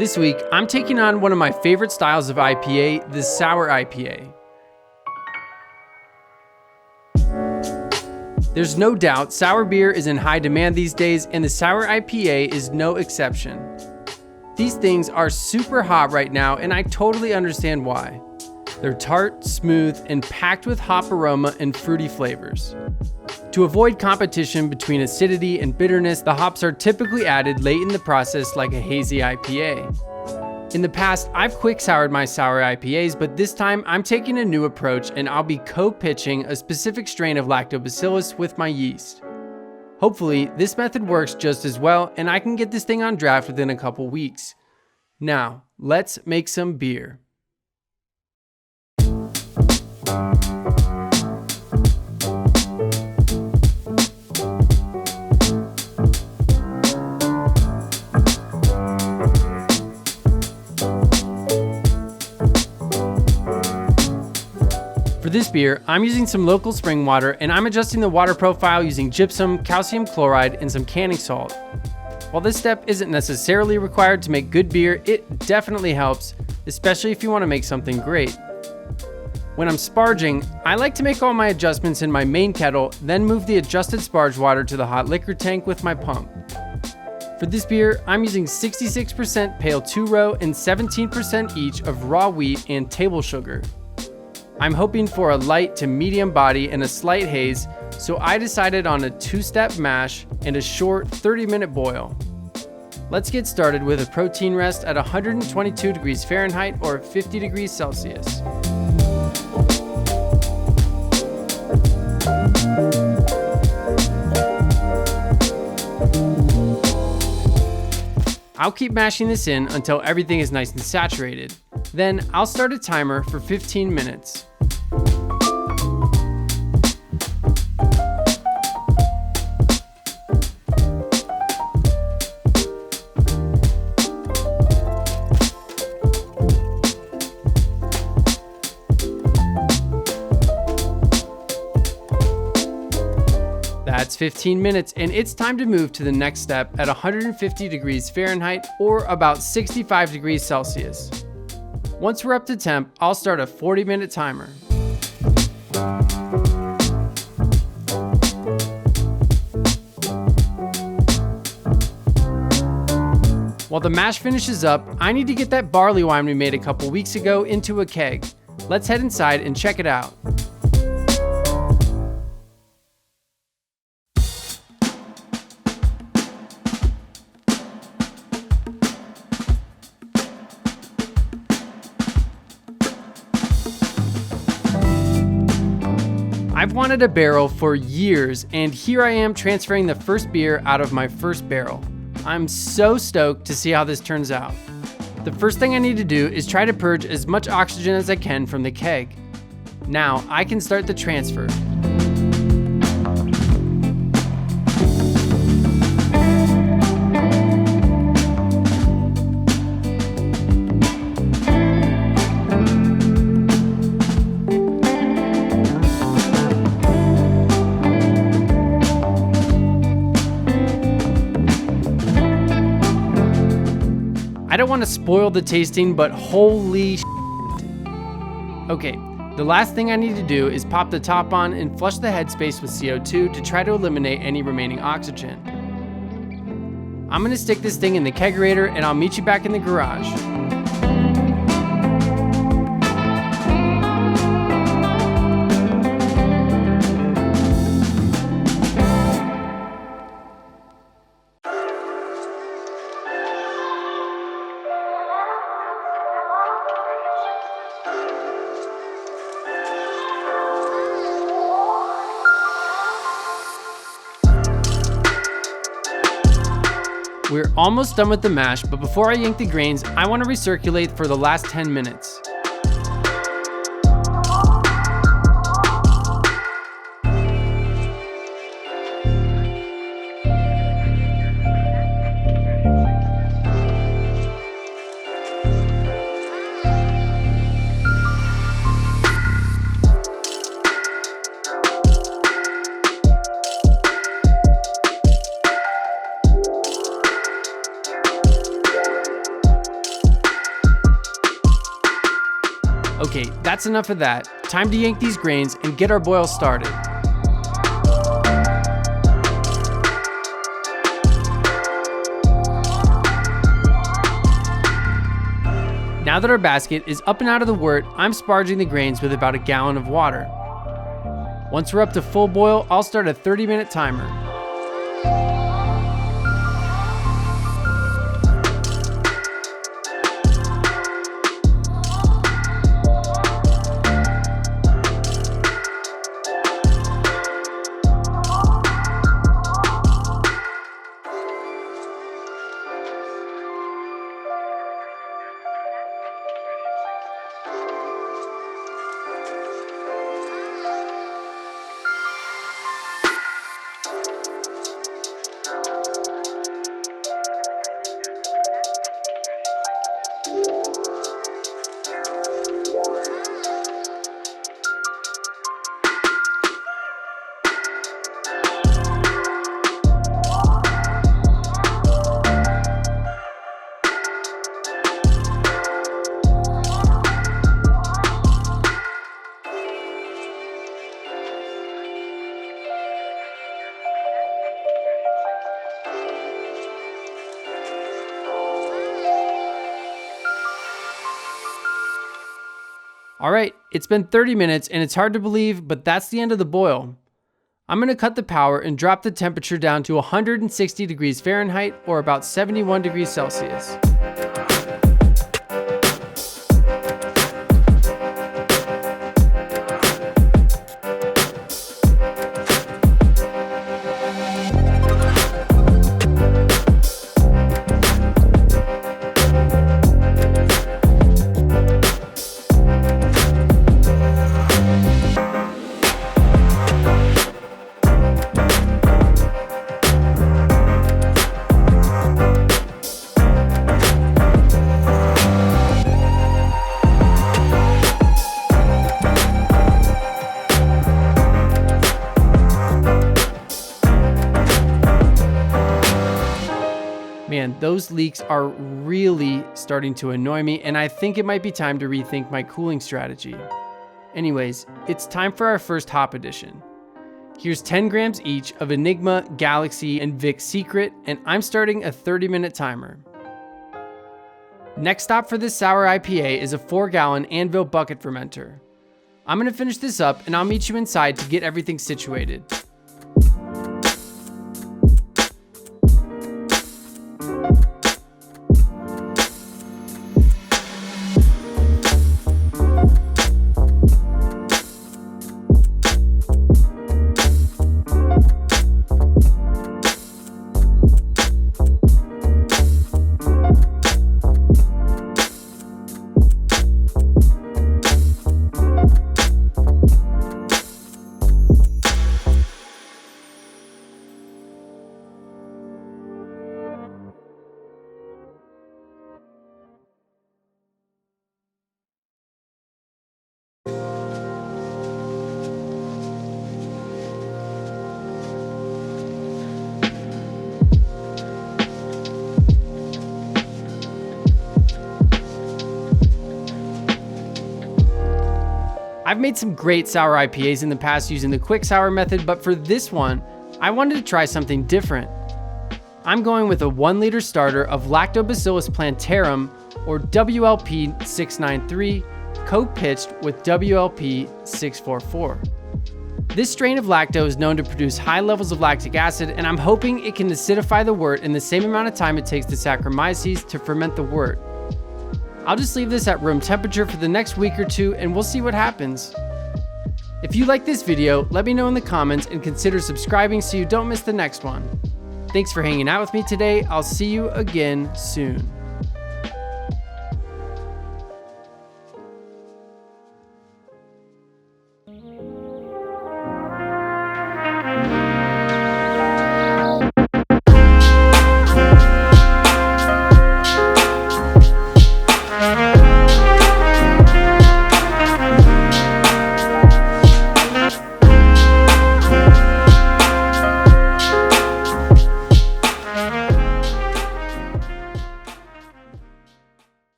This week, I'm taking on one of my favorite styles of IPA, the sour IPA. There's no doubt sour beer is in high demand these days, and the sour IPA is no exception. These things are super hot right now, and I totally understand why. They're tart, smooth, and packed with hop aroma and fruity flavors. To avoid competition between acidity and bitterness, the hops are typically added late in the process like a hazy IPA. In the past, I've quick soured my sour IPAs, but this time I'm taking a new approach and I'll be co-pitching a specific strain of lactobacillus with my yeast. Hopefully, this method works just as well and I can get this thing on draft within a couple weeks. Now, let's make some beer. For this beer, I'm using some local spring water and I'm adjusting the water profile using gypsum, calcium chloride, and some canning salt. While this step isn't necessarily required to make good beer, it definitely helps, especially if you want to make something great. When I'm sparging, I like to make all my adjustments in my main kettle, then move the adjusted sparge water to the hot liquor tank with my pump. For this beer, I'm using 66% pale 2-row and 17% each of raw wheat and table sugar. I'm hoping for a light to medium body and a slight haze, so I decided on a 2-step mash and a short 30-minute boil. Let's get started with a protein rest at 122 degrees Fahrenheit or 50 degrees Celsius. I'll keep mashing this in until everything is nice and saturated. Then I'll start a timer for 15 minutes. That's 15 minutes, and it's time to move to the next step at 150 degrees Fahrenheit or about 65 degrees Celsius. Once we're up to temp, I'll start a 40-minute timer. While the mash finishes up, I need to get that barley wine we made a couple weeks ago into a keg. Let's head inside and check it out. I've wanted a barrel for years, and here I am transferring the first beer out of my first barrel. I'm so stoked to see how this turns out. The first thing I need to do is try to purge as much oxygen as I can from the keg. Now I can start the transfer. I don't want to spoil the tasting, but holy shit. Okay, the last thing I need to do is pop the top on and flush the headspace with CO2 to try to eliminate any remaining oxygen. I'm going to stick this thing in the kegerator and I'll meet you back in the garage. We're almost done with the mash, but before I yank the grains, I want to recirculate for the last 10 minutes. Okay, that's enough of that. Time to yank these grains and get our boil started. Now that our basket is up and out of the wort, I'm sparging the grains with about a gallon of water. Once we're up to full boil, I'll start a 30-minute timer. All right, it's been 30 minutes and it's hard to believe, but that's the end of the boil. I'm gonna cut the power and drop the temperature down to 160 degrees Fahrenheit or about 71 degrees Celsius. Man, those leaks are really starting to annoy me, and I think it might be time to rethink my cooling strategy. Anyways, it's time for our first hop addition. Here's 10 grams each of Enigma, Galaxy, and Vic Secret, and I'm starting a 30-minute timer. Next stop for this sour IPA is a 4-gallon Anvil bucket fermenter. I'm gonna finish this up, and I'll meet you inside to get everything situated. I've made some great sour IPAs in the past using the quick sour method, but for this one, I wanted to try something different. I'm going with a 1 liter starter of Lactobacillus plantarum, or WLP 693, co-pitched with WLP 644. This strain of lacto is known to produce high levels of lactic acid, and I'm hoping it can acidify the wort in the same amount of time it takes the Saccharomyces to ferment the wort. I'll just leave this at room temperature for the next week or two and we'll see what happens. If you like this video, let me know in the comments and consider subscribing so you don't miss the next one. Thanks for hanging out with me today. I'll see you again soon.